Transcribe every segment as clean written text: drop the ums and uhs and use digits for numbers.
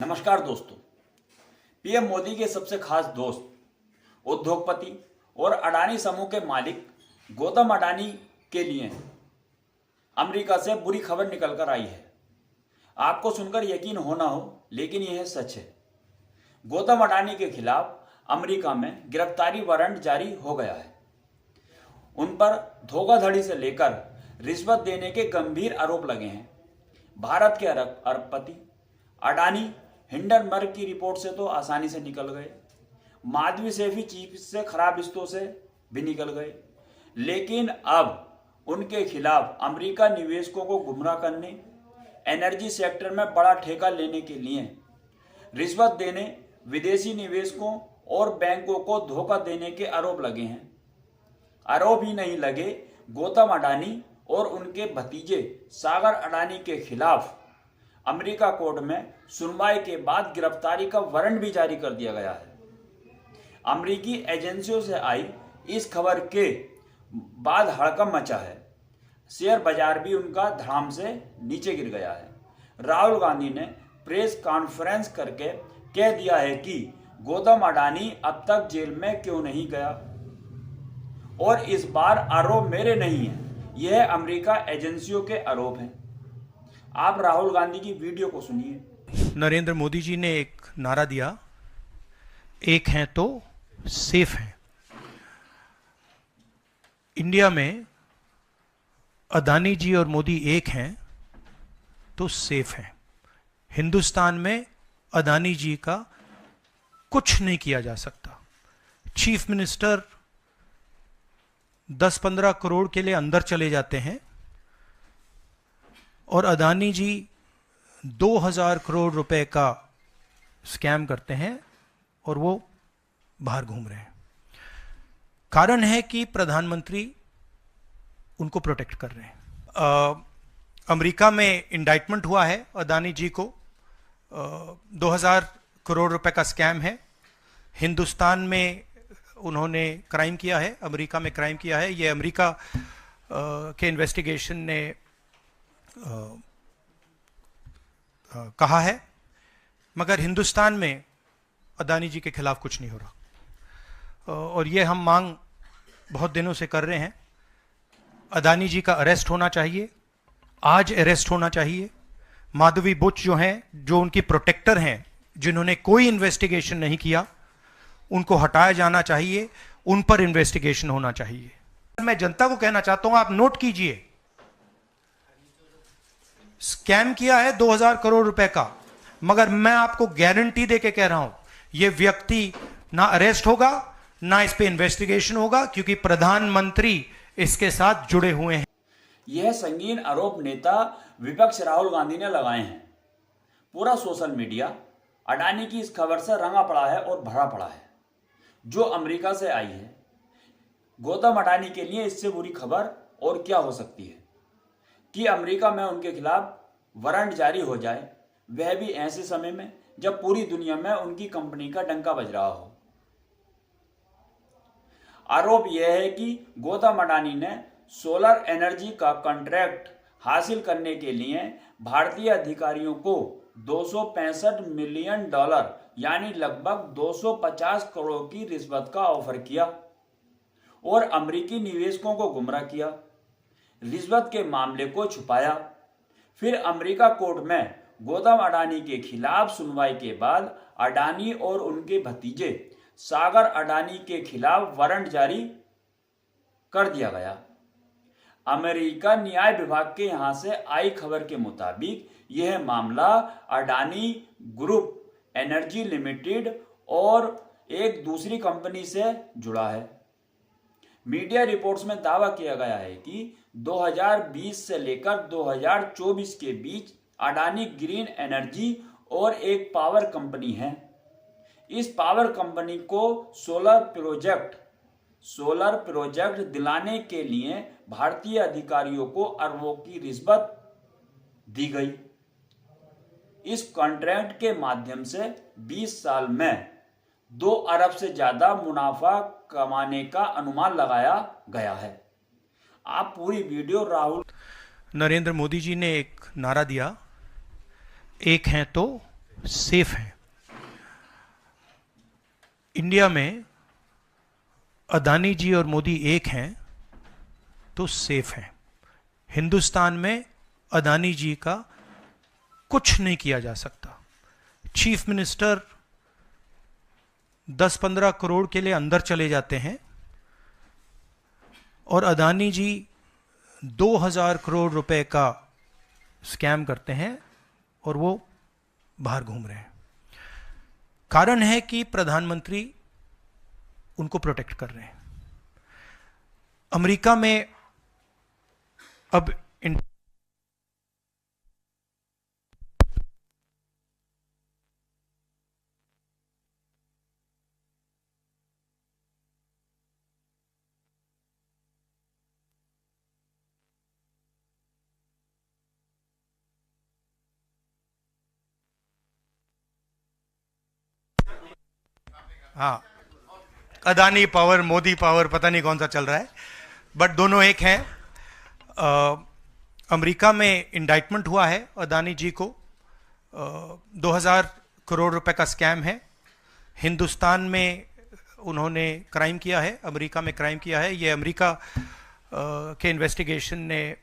नमस्कार दोस्तों। पीएम मोदी के सबसे खास दोस्त, उद्योगपति और अडानी समूह के मालिक गौतम अडानी के लिए अमेरिका से बुरी खबर निकल कर आई है। आपको सुनकर यकीन हो ना हो, लेकिन यह सच है। गौतम अडानी के खिलाफ अमेरिका में गिरफ्तारी वारंट जारी हो गया है। उन पर धोखाधड़ी से लेकर रिश्वत देने के गंभीर आरोप लगे हैं। भारत के अरबपति अडानी हिंडनबर्ग की रिपोर्ट से तो आसानी से निकल गए, माधवी सेठी चीफ से खराब रिश्तों से भी निकल गए, लेकिन अब उनके खिलाफ अमेरिका निवेशकों को गुमराह करने, एनर्जी सेक्टर में बड़ा ठेका लेने के लिए रिश्वत देने, विदेशी निवेशकों और बैंकों को धोखा देने के आरोप लगे हैं। आरोप ही नहीं लगे, गौतम अडानी और उनके भतीजे सागर अडानी के खिलाफ अमेरिका कोर्ट में सुनवाई के बाद गिरफ्तारी का वारंट भी जारी कर दिया गया है। अमेरिकी एजेंसियों से आई इस खबर के बाद हड़कंप मचा है। शेयर बाजार भी उनका धड़ाम से नीचे गिर गया है। राहुल गांधी ने प्रेस कॉन्फ्रेंस करके कह दिया है कि गौतम अडानी अब तक जेल में क्यों नहीं गया, और इस बार आरोप मेरे नहीं है, यह अमेरिका एजेंसियों के आरोप हैं। आप राहुल गांधी की वीडियो को सुनिए। नरेंद्र मोदी जी ने एक नारा दिया, एक हैं तो सेफ हैं। इंडिया में अदानी जी और मोदी एक हैं तो सेफ हैं। हिंदुस्तान में अदानी जी का कुछ नहीं किया जा सकता। चीफ मिनिस्टर 10-15 करोड़ के लिए अंदर चले जाते हैं और अदानी जी 2000 करोड़ रुपए का स्कैम करते हैं और वो बाहर घूम रहे हैं। कारण है कि प्रधानमंत्री उनको प्रोटेक्ट कर रहे हैं। अमेरिका में इंडाइटमेंट हुआ है अदानी जी को। 2000 करोड़ रुपए का स्कैम है। हिंदुस्तान में उन्होंने क्राइम किया है, अमेरिका में क्राइम किया है। ये अमेरिका के इन्वेस्टिगेशन ने कहा है, मगर हिंदुस्तान में अदानी जी के खिलाफ कुछ नहीं हो रहा। और ये हम मांग बहुत दिनों से कर रहे हैं। अदानी जी का अरेस्ट होना चाहिए, आज अरेस्ट होना चाहिए। माधवी बुच जो हैं, जो उनकी प्रोटेक्टर हैं, जिन्होंने कोई इन्वेस्टिगेशन नहीं किया, उनको हटाया जाना चाहिए, उन पर इन्वेस्टिगेशन होना चाहिए। मैं जनता को कहना चाहता हूं, आप नोट कीजिए, स्कैम किया है 2000 करोड़ रुपए का, मगर मैं आपको गारंटी देके कह रहा हूं, यह व्यक्ति ना अरेस्ट होगा, ना इस पे इन्वेस्टिगेशन होगा, क्योंकि प्रधानमंत्री इसके साथ जुड़े हुए हैं। यह संगीन आरोप नेता विपक्ष राहुल गांधी ने लगाए हैं। पूरा सोशल मीडिया अडानी की इस खबर से रंगा पड़ा है और भरा पड़ा है, जो अमेरिका से आई है। गौतम अडानी के लिए इससे बुरी खबर और क्या हो सकती है कि अमेरिका में उनके खिलाफ वारंट जारी हो जाए, वह भी ऐसे समय में जब पूरी दुनिया में उनकी कंपनी का डंका बज रहा हो। आरोप यह है कि गौतम अडानी ने सोलर एनर्जी का कॉन्ट्रैक्ट हासिल करने के लिए भारतीय अधिकारियों को $265 मिलियन यानी लगभग 250 करोड़ की रिश्वत का ऑफर किया और अमेरिकी निवेशकों को गुमराह किया, रिश्वत के मामले को छुपाया। फिर अमेरिका कोर्ट में गौतम अडानी के खिलाफ सुनवाई के बाद अडानी और उनके भतीजे सागर अडानी के खिलाफ वारंट जारी कर दिया गया। अमेरिका न्याय विभाग के यहां से आई खबर के मुताबिक यह मामला अडानी ग्रुप एनर्जी लिमिटेड और एक दूसरी कंपनी से जुड़ा है। मीडिया रिपोर्ट्स में दावा किया गया है कि 2020 से लेकर 2024 के बीच अडानी ग्रीन एनर्जी और एक पावर कंपनी है। इस पावर कंपनी को सोलर प्रोजेक्ट दिलाने के लिए भारतीय अधिकारियों को अरबों की रिश्वत दी गई। इस कॉन्ट्रैक्ट के माध्यम से 20 साल में 2 अरब से ज्यादा मुनाफा कमाने का अनुमान लगाया गया है। आप पूरी वीडियो नरेंद्र मोदी जी ने एक नारा दिया, एक हैं तो सेफ हैं। इंडिया में अदानी जी और मोदी एक हैं तो सेफ हैं। हिंदुस्तान में अदानी जी का कुछ नहीं किया जा सकता। चीफ मिनिस्टर 10-15 करोड़ के लिए अंदर चले जाते हैं और अदानी जी 2000 करोड़ रुपए का स्कैम करते हैं और वो बाहर घूम रहे हैं। कारण है कि प्रधानमंत्री उनको प्रोटेक्ट कर रहे हैं। अमेरिका में अब हाँ, अदानी पावर, मोदी पावर, पता नहीं कौन सा चल रहा है, बट दोनों एक हैं। अमेरिका में इंडाइटमेंट हुआ है अदानी जी को। 2000 करोड़ रुपए का स्कैम है। हिंदुस्तान में उन्होंने क्राइम किया है, अमेरिका में क्राइम किया है। ये अमेरिका के इन्वेस्टिगेशन ने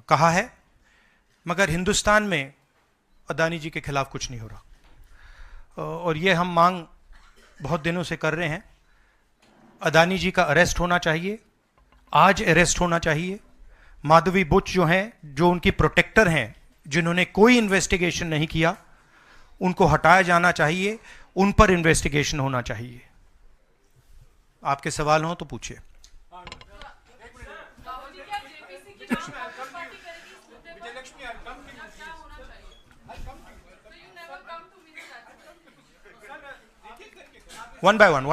कहा है, मगर हिंदुस्तान में अदानी जी के खिलाफ कुछ नहीं हो रहा। और ये हम मांग बहुत दिनों से कर रहे हैं। अदानी जी का अरेस्ट होना चाहिए, आज अरेस्ट होना चाहिए। माधवी बुच जो हैं, जो उनकी प्रोटेक्टर हैं, जिन्होंने कोई इन्वेस्टिगेशन नहीं किया, उनको हटाया जाना चाहिए, उन पर इन्वेस्टिगेशन होना चाहिए। आपके सवाल हो तो पूछिए। One by one.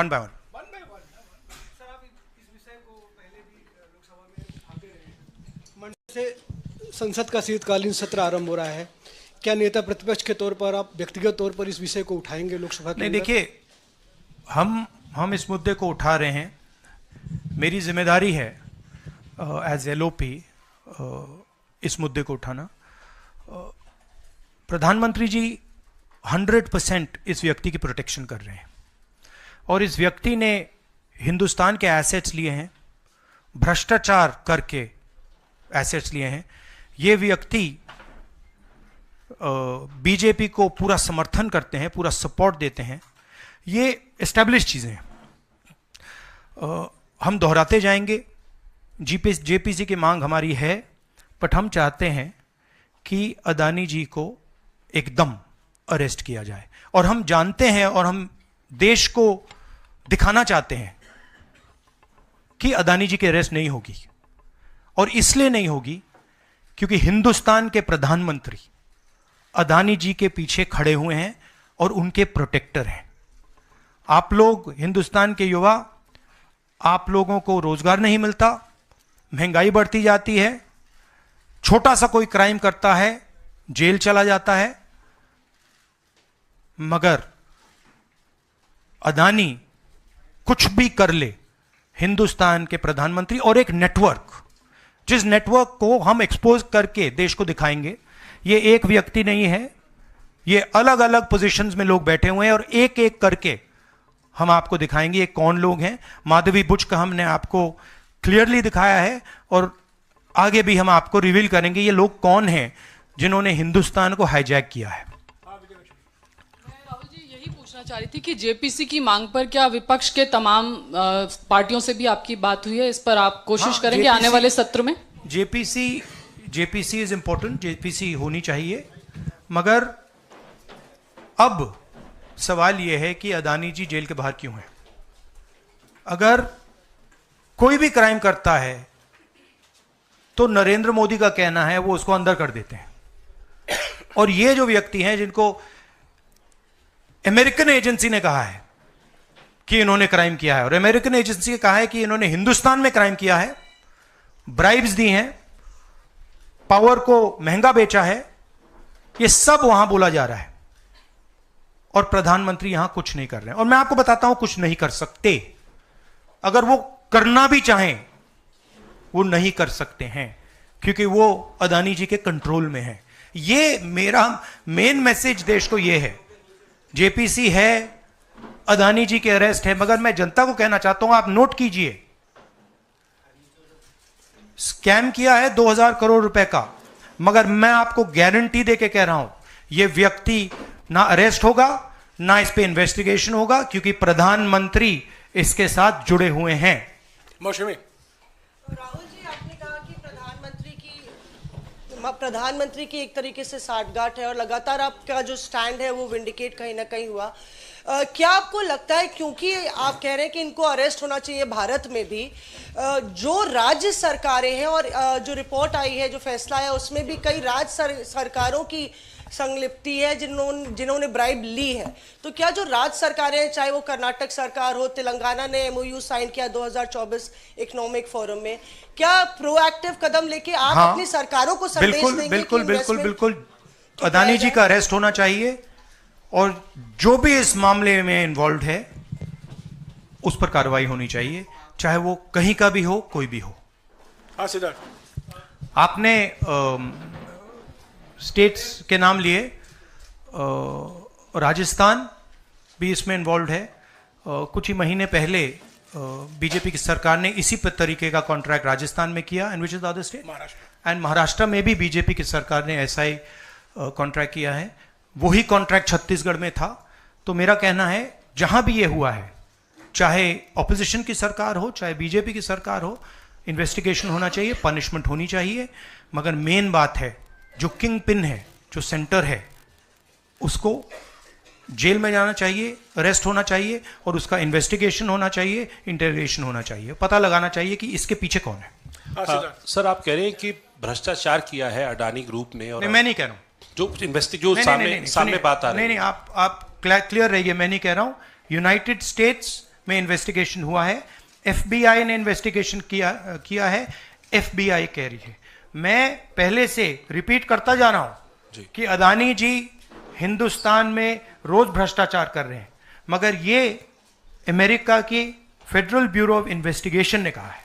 से संसद का शीतकालीन सत्र आरंभ हो रहा है, क्या नेता प्रतिपक्ष के तौर पर आप व्यक्तिगत तौर पर इस विषय को उठाएंगे लोकसभा के नहीं, अंदर? देखिए, हम इस मुद्दे को उठा रहे हैं। मेरी जिम्मेदारी है एज एलओपी इस मुद्दे को उठाना। प्रधानमंत्री जी 100% इस व्यक्ति की प्रोटेक्शन कर रहे हैं और इस व्यक्ति ने हिंदुस्तान के एसेट्स लिए हैं, भ्रष्टाचार करके एसेट्स लिए हैं। ये व्यक्ति बीजेपी को पूरा समर्थन करते हैं, पूरा सपोर्ट देते हैं। ये एस्टेब्लिश चीज़ें हैं। हम दोहराते जाएंगे। जेपीसी की मांग हमारी है, बट हम चाहते हैं कि अदानी जी को एकदम अरेस्ट किया जाए। और हम जानते हैं और हम देश को दिखाना चाहते हैं कि अदानी जी की अरेस्ट नहीं होगी। और इसलिए नहीं होगी क्योंकि हिंदुस्तान के प्रधानमंत्री अदानी जी के पीछे खड़े हुए हैं और उनके प्रोटेक्टर हैं। आप लोग, हिंदुस्तान के युवा, आप लोगों को रोजगार नहीं मिलता, महंगाई बढ़ती जाती है, छोटा सा कोई क्राइम करता है जेल चला जाता है, मगर अदानी कुछ भी कर ले, हिंदुस्तान के प्रधानमंत्री और एक नेटवर्क, जिस नेटवर्क को हम एक्सपोज करके देश को दिखाएंगे। ये एक व्यक्ति नहीं है, ये अलग अलग पोजीशंस में लोग बैठे हुए हैं और एक एक करके हम आपको दिखाएंगे ये कौन लोग हैं। माधवी बुच का हमने आपको क्लियरली दिखाया है और आगे भी हम आपको रिवील करेंगे ये लोग कौन हैं जिन्होंने हिंदुस्तान को हाईजैक किया है। राहुल जी, यही पूछना चाह रही थी कि जेपीसी की मांग पर क्या विपक्ष के तमाम पार्टियों से भी आपकी बात हुई है? इस पर आप कोशिश करेंगे आने वाले सत्र में? जेपीसी इज इंपॉर्टेंट, जेपीसी होनी चाहिए, मगर अब सवाल यह है कि अदानी जी जेल के बाहर क्यों हैं? अगर कोई भी क्राइम करता है तो नरेंद्र मोदी का कहना है वो उसको अंदर कर देते हैं। और ये जो व्यक्ति हैं जिनको अमेरिकन एजेंसी ने कहा है कि इन्होंने क्राइम किया है, और अमेरिकन एजेंसी ने कहा है कि इन्होंने हिंदुस्तान में क्राइम किया है, ब्राइब्स दी हैं, पावर को महंगा बेचा है, ये सब वहां बोला जा रहा है और प्रधानमंत्री यहां कुछ नहीं कर रहे हैं। और मैं आपको बताता हूं कुछ नहीं कर सकते। अगर वो करना भी चाहें वो नहीं कर सकते हैं क्योंकि वो अदानी जी के कंट्रोल में है। ये मेरा मेन मैसेज देश को ये है, जेपीसी है, अदानी जी के अरेस्ट है, मगर मैं जनता को कहना चाहता हूं, आप नोट कीजिए, स्कैम किया है 2000 करोड़ रुपए का, मगर मैं आपको गारंटी देके कह रहा हूं, यह व्यक्ति ना अरेस्ट होगा, ना इस पे इन्वेस्टिगेशन होगा, क्योंकि प्रधानमंत्री इसके साथ जुड़े हुए हैं। मौसमी राहुल जी, आपने कहा कि प्रधानमंत्री की एक तरीके से साठगांठ है और लगातार आपका जो स्टैंड है वो विंडिकेट कहीं ना कहीं हुआ। क्या आपको लगता है, क्योंकि आप कह रहे हैं कि इनको अरेस्ट होना चाहिए भारत में भी, जो राज्य सरकारें हैं और जो रिपोर्ट आई है, जो फैसला है, उसमें भी कई राज्य सरकारों की संलिप्ति है जिन्होंने ब्राइब ली है, तो क्या जो राज्य सरकारें हैं, चाहे वो कर्नाटक सरकार हो, तेलंगाना ने एमओयू साइन किया 2024 इकोनॉमिक फोरम में, क्या प्रोएक्टिव कदम लेके आप अपनी सरकारों को संदेश देंगे? बिल्कुल अदानी जी का अरेस्ट होना चाहिए और जो भी इस मामले में इन्वॉल्व है उस पर कार्रवाई होनी चाहिए, चाहे वो कहीं का भी हो, कोई भी हो। हाँ सिद्धार्थ, आपने स्टेट्स के नाम लिए, राजस्थान भी इसमें इन्वॉल्व है। कुछ ही महीने पहले बीजेपी की सरकार ने इसी तरीके का कॉन्ट्रैक्ट राजस्थान में किया, and which is the other state, and Maharashtra में भी बीजेपी की सरकार ने ऐसा ही कॉन्ट्रैक्ट किया है। वही कॉन्ट्रैक्ट छत्तीसगढ़ में था। तो मेरा कहना है, जहां भी ये हुआ है, चाहे ऑपोजिशन की सरकार हो, चाहे बीजेपी की सरकार हो, इन्वेस्टिगेशन होना चाहिए, पनिशमेंट होनी चाहिए, मगर मेन बात है, जो किंग पिन है, जो सेंटर है, उसको जेल में जाना चाहिए, अरेस्ट होना चाहिए और उसका इन्वेस्टिगेशन होना चाहिए, इंटरोगेशन होना चाहिए, पता लगाना चाहिए कि इसके पीछे कौन है। सर, आप कह रहे हैं कि भ्रष्टाचार किया है अडानी ग्रुप ने, और मैं नहीं कह रहा हूं, जो सामने बात आ रही है। नहीं, आप क्लियर रहिए, मैं नहीं कह रहा हूं। यूनाइटेड स्टेट्स में इन्वेस्टिगेशन हुआ है, एफबीआई ने इन्वेस्टिगेशन किया है, एफबीआई कह रही है। मैं पहले से रिपीट करता जा रहा हूं कि अदानी जी हिंदुस्तान में रोज भ्रष्टाचार कर रहे हैं, मगर ये अमेरिका की फेडरल ब्यूरो ऑफ इन्वेस्टिगेशन ने कहा है।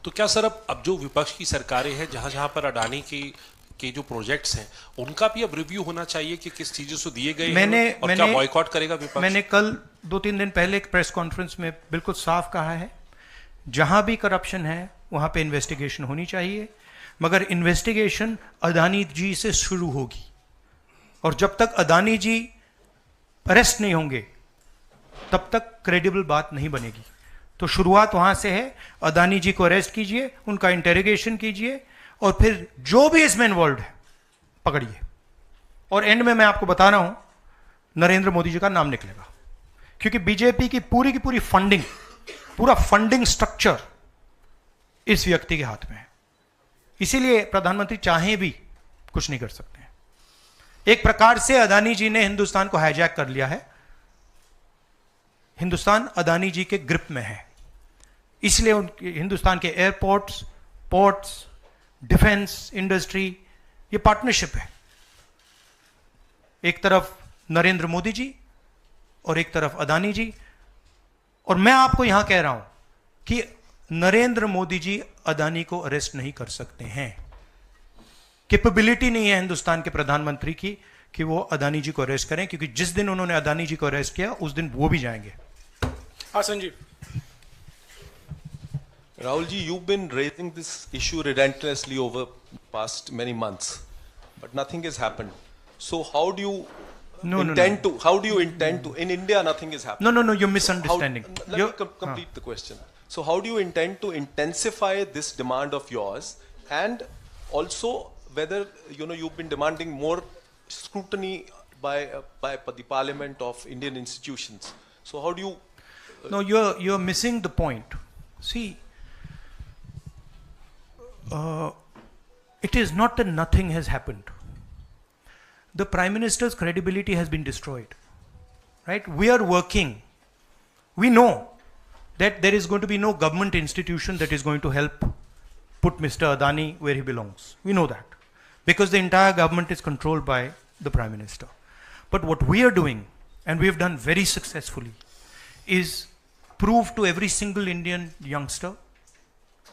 तो क्या सर, अब जो विपक्ष की सरकारें हैं, जहां जहां पर अडानी के जो प्रोजेक्ट्स हैं, उनका भी अब रिव्यू होना चाहिए कि किस चीजों से दिए गए हैं और क्या बॉयकॉट करेगा विपक्ष? मैंने कल 2-3 दिन पहले एक प्रेस कॉन्फ्रेंस में बिल्कुल साफ कहा है, जहां भी करप्शन है वहां पे इन्वेस्टिगेशन होनी चाहिए, मगर इन्वेस्टिगेशन अदानी जी से शुरू होगी, और जब तक अदानी जी अरेस्ट नहीं होंगे तब तक क्रेडिबल बात नहीं बनेगी। तो शुरुआत वहां से है, अदानी जी को अरेस्ट कीजिए, उनका इंटेरोगेशन कीजिए, और फिर जो भी इसमें इन्वॉल्व है पकड़िए, और एंड में मैं आपको बता रहा हूं, नरेंद्र मोदी जी का नाम निकलेगा, क्योंकि बीजेपी की पूरी फंडिंग, पूरा फंडिंग स्ट्रक्चर इस व्यक्ति के हाथ में है। इसीलिए प्रधानमंत्री चाहे भी कुछ नहीं कर सकते हैं। एक प्रकार से अदानी जी ने हिंदुस्तान को हाईजैक कर लिया है, हिंदुस्तान अदानी जी के ग्रिप में है, इसलिए हिंदुस्तान के एयरपोर्ट्स, पोर्ट्स, डिफेंस इंडस्ट्री, ये पार्टनरशिप है। एक तरफ नरेंद्र मोदी जी और एक तरफ अदानी जी, और मैं आपको यहां कह रहा हूं कि नरेंद्र मोदी जी अदानी को अरेस्ट नहीं कर सकते हैं, कैपेबिलिटी नहीं है हिंदुस्तान के प्रधानमंत्री की कि वो अदानी जी को अरेस्ट करें, क्योंकि जिस दिन उन्होंने अदानी जी को अरेस्ट किया उस दिन वो भी जाएंगे। हाँ Sanjeev. Rahul ji, you've been raising this issue relentlessly over past many months, but nothing has happened. So how do you intend to? How do you intend to? In India, nothing is happening. No, you're misunderstanding. Let me complete the question. So how do you intend to intensify this demand of yours, and also whether you've been demanding more scrutiny by the Parliament of Indian institutions? So how do you? No, you're missing the point. See. It is not that nothing has happened. The Prime Minister's credibility has been destroyed. Right? We are working. We know that there is going to be no government institution that is going to help put Mr. Adani where he belongs. We know that. Because the entire government is controlled by the Prime Minister. But what we are doing, and we have done very successfully, is prove to every single Indian youngster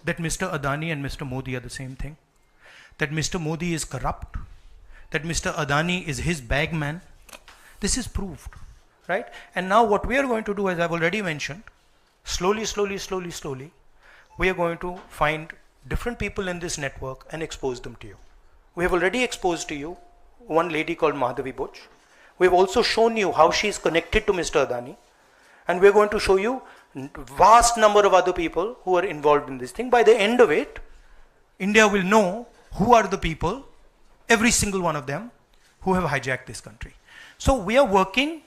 that Mr. Adani and Mr. Modi are the same thing, that Mr. Modi is corrupt, that Mr. Adani is his bagman. This is proved, right? And now what we are going to do, as I've already mentioned, slowly, we are going to find different people in this network and expose them to you. We have already exposed to you one lady called Madhavi Butch. We have also shown you how she is connected to Mr. Adani. And we are going to show you vast number of other people who are involved in this thing. By the end of it, India will know who are the people, every single one of them, who have hijacked this country. So we are working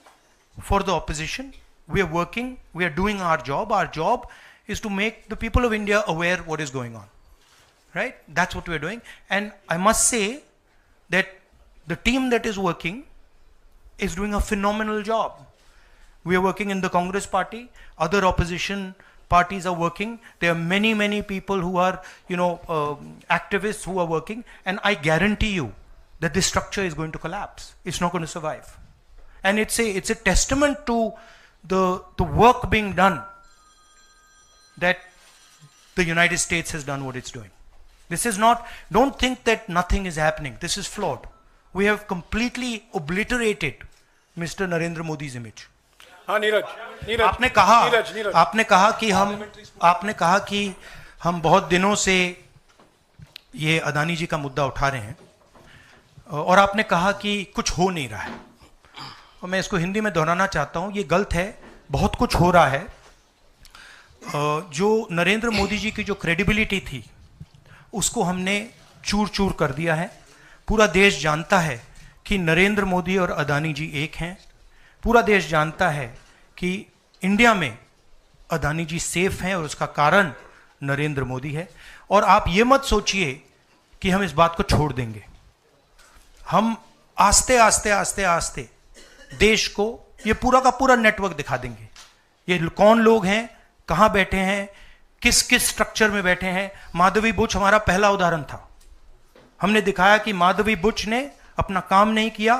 for the opposition. We are doing our job. Our job is to make the people of India aware what is going on. Right? That's what we are doing. And I must say that the team that is working is doing a phenomenal job. We are working in the Congress party. Other opposition parties are working. There are many people who are, activists who are working. And I guarantee you that this structure is going to collapse. It's not going to survive. And it's a testament to the work being done that the United States has done what it's doing. This is not, don't think that nothing is happening. This is flawed. We have completely obliterated Mr. Narendra Modi's image. हाँ नीरज आपने कहा कि हम बहुत दिनों से ये अदानी जी का मुद्दा उठा रहे हैं और आपने कहा कि कुछ हो नहीं रहा है और मैं इसको हिंदी में दोहराना चाहता हूँ, ये गलत है, बहुत कुछ हो रहा है। जो नरेंद्र मोदी जी की जो क्रेडिबिलिटी थी उसको हमने चूर चूर कर दिया है। पूरा देश जानता है कि नरेंद्र मोदी और अदानी जी एक हैं। पूरा देश जानता है कि इंडिया में अदानी जी सेफ हैं और उसका कारण नरेंद्र मोदी है। और आप ये मत सोचिए कि हम इस बात को छोड़ देंगे। हम आस्ते आस्ते देश को ये पूरा का पूरा नेटवर्क दिखा देंगे। ये कौन लोग हैं, कहाँ बैठे हैं, किस किस स्ट्रक्चर में बैठे हैं। माधवी बुच हमारा पहला उदाहरण था। हमने दिखाया कि माधवी बुच ने अपना काम नहीं किया,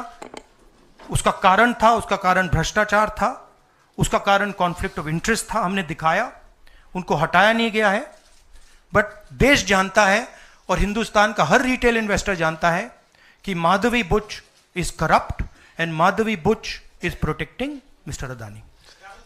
उसका कारण भ्रष्टाचार था, उसका कारण कॉन्फ्लिक्ट ऑफ इंटरेस्ट था। हमने दिखाया, उनको हटाया नहीं गया है। बट देश जानता है और हिंदुस्तान का हर रिटेल इन्वेस्टर जानता है कि Madhabi Buch is corrupt and Madhabi Buch is protecting mister Adani.